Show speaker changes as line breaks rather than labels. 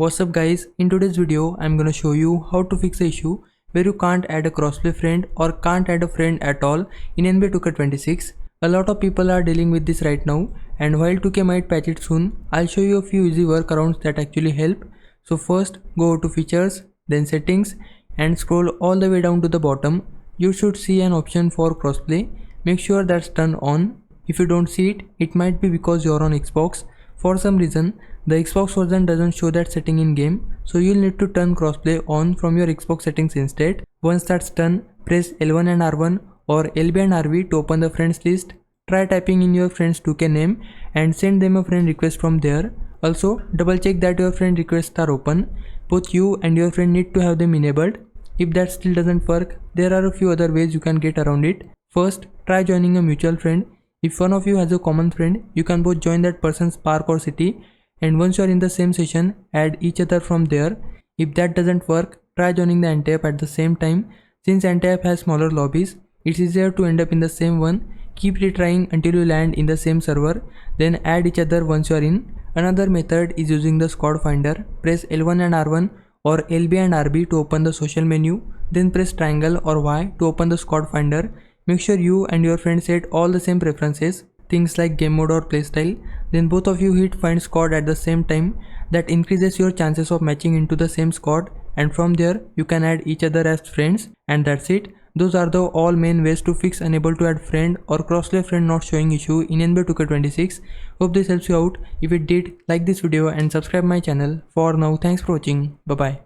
What's up guys, in today's video I'm gonna show you how to fix the issue where you can't add a crossplay friend or can't add a friend at all in NBA 2K26. A lot of people are dealing with this right now, and while 2K might patch it soon, I'll show you a few easy workarounds that actually help. So first, go to features, then settings, and scroll all the way down to the bottom. You should see an option for crossplay. Make sure that's turned on. If you don't see it, it might be because you're on Xbox. For some reason, the Xbox version doesn't show that setting in game, so you'll need to turn crossplay on from your Xbox settings instead. Once that's done, press L1 and R1 or LB and RB to open the friends list. Try typing in your friend's 2K name and send them a friend request from there. Also, double check that your friend requests are open. Both you and your friend need to have them enabled. If that still doesn't work, there are a few other ways you can get around it. First, try joining a mutual friend. If one of you has a common friend, you can both join that person's park or city, and once you are in the same session, add each other from there. If that doesn't work, try joining the anti-app at the same time. Since anti-app has smaller lobbies, it's easier to end up in the same one. Keep retrying until you land in the same server, then add each other once you are in. Another method is using the squad finder. Press L1 and R1 or LB and RB to open the social menu, then press triangle or Y to open the squad finder. Make sure you and your friend set all the same preferences, things like game mode or playstyle. Then both of you hit find squad at the same time. That increases your chances of matching into the same squad, and from there you can add each other as friends, and that's it. Those are the all main ways to fix unable to add friend or crossplay friend not showing issue in NBA 2K26. Hope this helps you out. If it did, like this video and subscribe my channel. For now, thanks for watching. Bye bye.